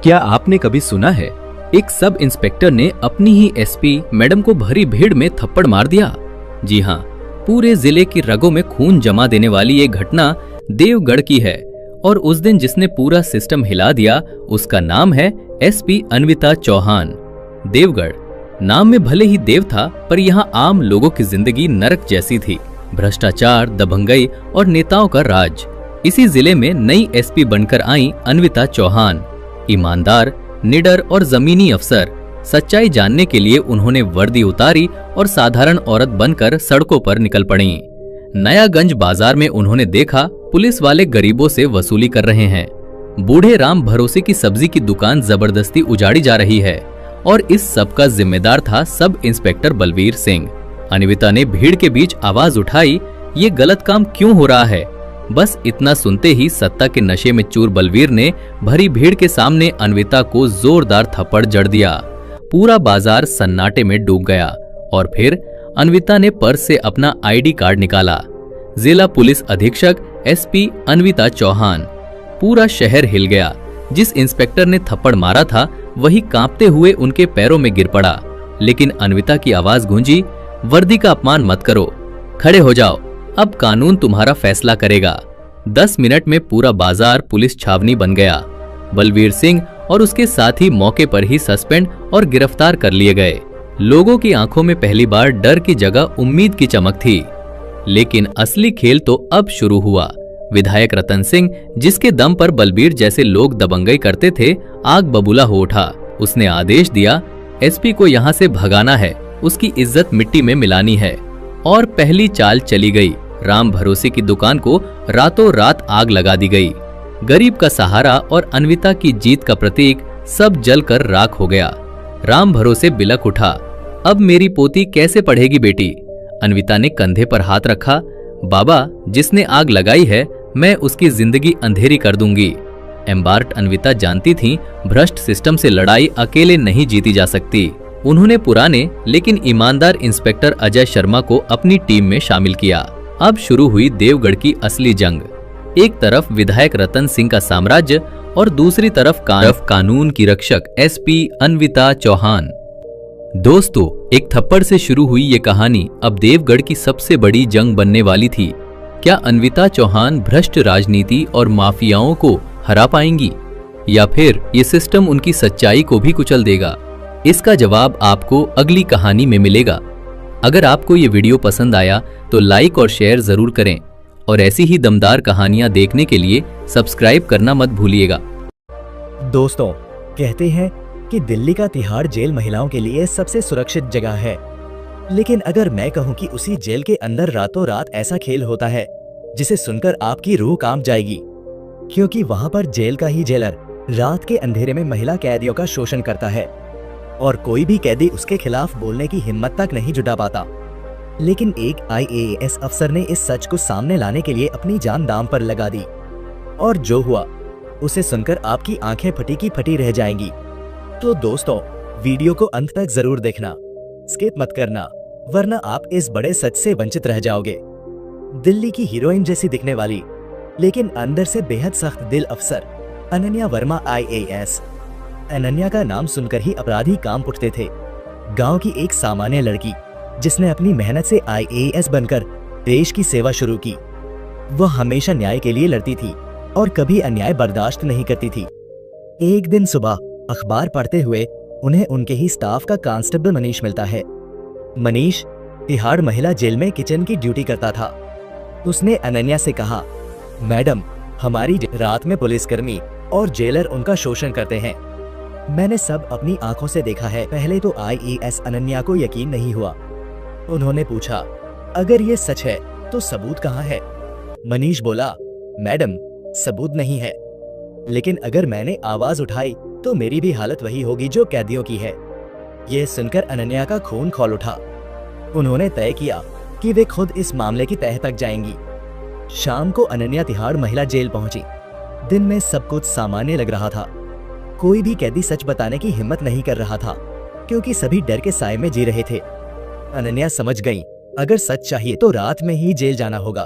क्या आपने कभी सुना है एक सब इंस्पेक्टर ने अपनी ही एसपी मैडम को भरी भीड़ में थप्पड़ मार दिया? जी हाँ, पूरे जिले की रगों में खून जमा देने वाली ये घटना देवगढ़ की है और उस दिन जिसने पूरा सिस्टम हिला दिया उसका नाम है एसपी अन्विता चौहान। देवगढ़ नाम में भले ही देव था, पर यहाँ आम लोगों की जिंदगी नरक जैसी थी। भ्रष्टाचार, दबंगई और नेताओं का राज। इसी जिले में नई एसपी बनकर आई अन्विता चौहान। ईमानदार, निडर और जमीनी अफसर। सच्चाई जानने के लिए उन्होंने वर्दी उतारी और साधारण औरत बनकर सड़कों पर निकल पड़ी। नयागंज बाजार में उन्होंने देखा पुलिस वाले गरीबों से वसूली कर रहे हैं। बूढ़े राम भरोसे की सब्जी की दुकान जबरदस्ती उजाड़ी जा रही है और इस सब का जिम्मेदार था सब इंस्पेक्टर बलवीर सिंह। अन्विता ने भीड़ के बीच आवाज उठाई, ये गलत काम क्यों हो रहा है? बस इतना सुनते ही सत्ता के नशे में चूर बलवीर ने भरी भीड़ के सामने अन्विता को जोरदार थप्पड़ जड़ दिया। पूरा बाजार सन्नाटे में डूब गया और फिर अन्विता ने पर्स से अपना आईडी कार्ड निकाला। जिला पुलिस अधीक्षक एसपी अन्विता चौहान। पूरा शहर हिल गया। जिस इंस्पेक्टर ने थप्पड़ मारा था वही कांपते हुए उनके पैरों में गिर पड़ा। लेकिन अन्विता की आवाज गूंजी, वर्दी का अपमान मत करो, खड़े हो जाओ, अब कानून तुम्हारा फैसला करेगा। 10 मिनट में पूरा बाजार पुलिस छावनी बन गया। बलवीर सिंह और उसके साथी मौके पर ही सस्पेंड और गिरफ्तार कर लिए गए। लोगों की आंखों में पहली बार डर की जगह उम्मीद की चमक थी। लेकिन असली खेल तो अब शुरू हुआ। विधायक रतन सिंह, जिसके दम पर बलबीर जैसे लोग दबंगई करते थे, आग बबूला हो उठा। उसने आदेश दिया, एसपी को यहाँ से भगाना है, उसकी इज्जत मिट्टी में मिलानी है। और पहली चाल चली गई। राम भरोसे की दुकान को रातों रात आग लगा दी गई। गरीब का सहारा और अन्विता की जीत का प्रतीक सब जलकर राख हो गया। राम भरोसे बिलक उठा, अब मेरी पोती कैसे पढ़ेगी बेटी? अन्विता ने कंधे पर हाथ रखा, बाबा, जिसने आग लगाई है मैं उसकी जिंदगी अंधेरी कर दूंगी। एम्बार्ट अन्विता जानती थी भ्रष्ट सिस्टम से लड़ाई अकेले नहीं जीती जा सकती। उन्होंने पुराने लेकिन ईमानदार इंस्पेक्टर अजय शर्मा को अपनी टीम में शामिल किया। अब शुरू हुई देवगढ़ की असली जंग। एक तरफ विधायक रतन सिंह का साम्राज्य और दूसरी तरफ कानून की रक्षक एसपी अन्विता चौहान। दोस्तों, एक थप्पड़ से शुरू हुई ये कहानी अब देवगढ़ की सबसे बड़ी जंग बनने वाली थी। क्या अन्विता चौहान भ्रष्ट राजनीति और माफियाओं को हरा पाएंगी या फिर ये सिस्टम उनकी सच्चाई को भी कुचल देगा? इसका जवाब आपको अगली कहानी में मिलेगा। अगर आपको ये वीडियो पसंद आया तो लाइक और शेयर जरूर करें और ऐसी ही दमदार कहानियां देखने के लिए सब्सक्राइब करना मत भूलिएगा। दोस्तों, कहते हैं कि दिल्ली का तिहाड़ जेल महिलाओं के लिए सबसे सुरक्षित जगह है। लेकिन अगर मैं कहूं कि उसी जेल के अंदर रातों रात ऐसा खेल होता है जिसे सुनकर आपकी रूह कांप जाएगी, क्योंकि वहां पर जेल का ही जेलर रात के अंधेरे में महिला कैदियों का शोषण करता है और कोई भी कैदी उसके खिलाफ बोलने की हिम्मत तक नहीं जुटा पाता। लेकिन एक IAS अफसर ने इस सच को सामने लाने के लिए अपनी जान दांव पर लगा दी और जो हुआ उसे सुनकर आपकी आंखें फटी की फटी रह जाएंगी। तो दोस्तों, वीडियो को अंत तक जरूर देखना, स्किप मत करना, वरना आप इस बड़े सच से वंचित रह जाओगे। दिल्ली की हीरोइन जैसी दिखने वाली लेकिन अंदर से बेहद सख्त दिल अफसर अनन्या वर्मा IAS। अनन्या का नाम सुनकर ही अपराधी कांप उठते थे। गांव की एक सामान्य लड़की जिसने अपनी मेहनत से IAS बनकर देश की सेवा शुरू की। वह हमेशा न्याय के लिए लड़ती थी और कभी अन्याय बर्दाश्त नहीं करती थी। एक दिन सुबह अखबार पढ़ते हुए उन्हें उनके ही स्टाफ का कांस्टेबल मनीष मिलता है। मनीष तिहाड़ महिला जेल में किचन की ड्यूटी करता था। उसने अनन्या से कहा, मैडम, हमारी रात में पुलिसकर्मी और जेलर उनका शोषण करते हैं। मैंने सब अपनी आंखों से देखा है। पहले तो IAS अनन्या को यकीन नहीं हुआ। उन्होंने पूछा, अगर ये सच है तो सबूत कहाँ है? मनीष बोला, मैडम, सबूत नहीं है, लेकिन अगर मैंने आवाज उठाई तो मेरी भी हालत वही होगी जो कैदियों की है। यह सुनकर अनन्या का खून खौल उठा। उन्होंने तय किया कि वे खुद इस मामले की तह तक जाएंगी। शाम को अनन्या तिहाड़ महिला जेल पहुंची। दिन में सब कुछ सामान्य लग रहा था। कोई भी कैदी सच बताने की हिम्मत नहीं कर रहा था क्योंकि सभी डर के साए में जी रहे थे। अनन्या समझ गई, अगर सच चाहिए तो रात में ही जेल जाना होगा।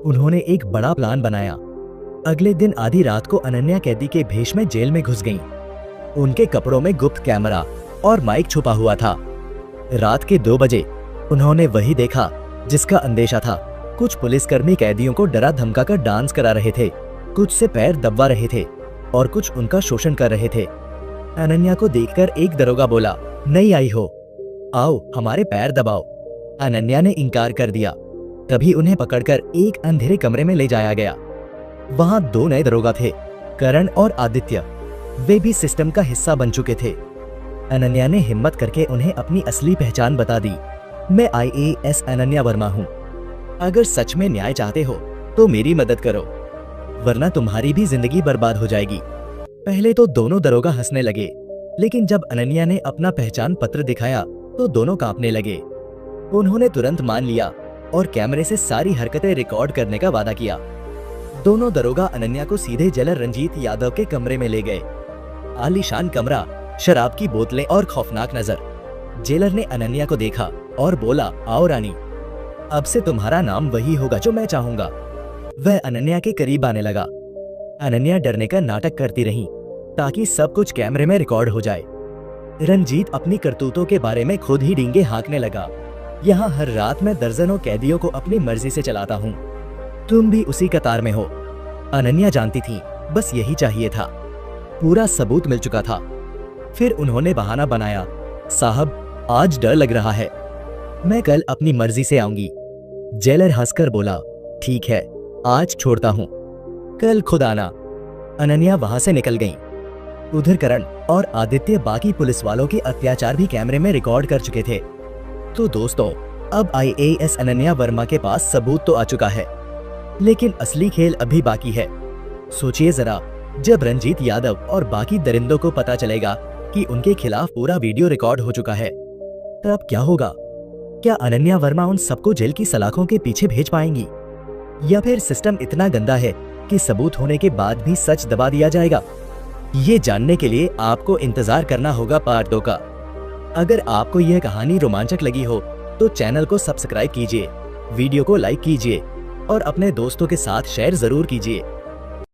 उन्होंने एक बड़ा प्लान बनाया। अगले दिन आधी रात को अनन्या कैदी के भेष में जेल में घुस गईं। उनके कपड़ों में गुप्त कैमरा और माइक छुपा हुआ था। रात के 2 बजे उन्होंने वही देखा जिसका अंदेशा था। कुछ पुलिसकर्मी कैदियों को डरा धमका कर डांस करा रहे थे, कुछ से पैर दबा रहे थे और कुछ उनका शोषण कर रहे थे। अनन्या को देखकर एक दरोगा बोला, नहीं आई हो, आओ हमारे पैर दबाओ। अनन्या ने इनकार कर दिया। तभी उन्हें पकड़कर एक अंधेरे कमरे में ले जाया गया। वहां 2 नए दरोगा थे, करण और आदित्य। वे भी सिस्टम का हिस्सा बन चुके थे। अनन्या ने हिम्मत करके उन्हें अपनी असली पहचान बता दी। मैं IAS अनन्या वर्मा हूँ। अगर सच में न्याय चाहते हो तो मेरी मदद करो, वरना तुम्हारी भी जिंदगी बर्बाद हो जाएगी। पहले तो दोनों दरोगा हंसने लगे, लेकिन जब अनन्या ने अपना पहचान पत्र दिखाया तो दोनों कांपने लगे। उन्होंने तुरंत मान लिया और कैमरे से सारी हरकतें रिकॉर्ड करने का वादा किया। दोनों दरोगा अनन्या को सीधे जेलर रंजीत यादव के कमरे में ले गए। आलीशान कमरा, शराब की बोतलें और खौफनाक नजर। जेलर ने अनन्या को देखा और बोला, आओ रानी, अब से तुम्हारा नाम वही होगा जो मैं चाहूंगा। वह अनन्या के करीब आने लगा। अनन्या डरने का नाटक करती रही ताकि सब कुछ कैमरे में रिकॉर्ड हो जाए। रंजीत अपनी करतूतों के बारे में खुद ही डींगे हाँकने लगा। यहाँ हर रात मैं दर्जनों कैदियों को अपनी मर्जी से चलाता हूँ, तुम भी उसी कतार में हो। अनन्या जानती थी बस यही चाहिए था। पूरा सबूत मिल चुका था। फिर उन्होंने बहाना बनाया, साहब आज डर लग रहा है, मैं कल अपनी मर्जी से आऊंगी। जेलर हंसकर बोला, ठीक है, आज छोड़ता हूँ, कल खुद आना। अनन्या वहां से निकल गई। उधर करण और आदित्य बाकी पुलिस वालों के अत्याचार भी कैमरे में रिकॉर्ड कर चुके थे। तो दोस्तों, अब IAS अनन्या वर्मा के पास सबूत तो आ चुका है, लेकिन असली खेल अभी बाकी है। सोचिए जरा, जब रंजीत यादव और बाकी दरिंदों को पता चलेगा कि उनके खिलाफ पूरा वीडियो रिकॉर्ड हो चुका है, तब क्या होगा? क्या अनन्या वर्मा उन सबको जेल की सलाखों के पीछे भेज पाएंगी, या फिर सिस्टम इतना गंदा है कि सबूत होने के बाद भी सच दबा दिया जाएगा? ये जानने के लिए आपको इंतजार करना होगा पार्ट 2 का। अगर आपको यह कहानी रोमांचक लगी हो तो चैनल को सब्सक्राइब कीजिए, वीडियो को लाइक कीजिए और अपने दोस्तों के साथ शेयर जरूर कीजिए।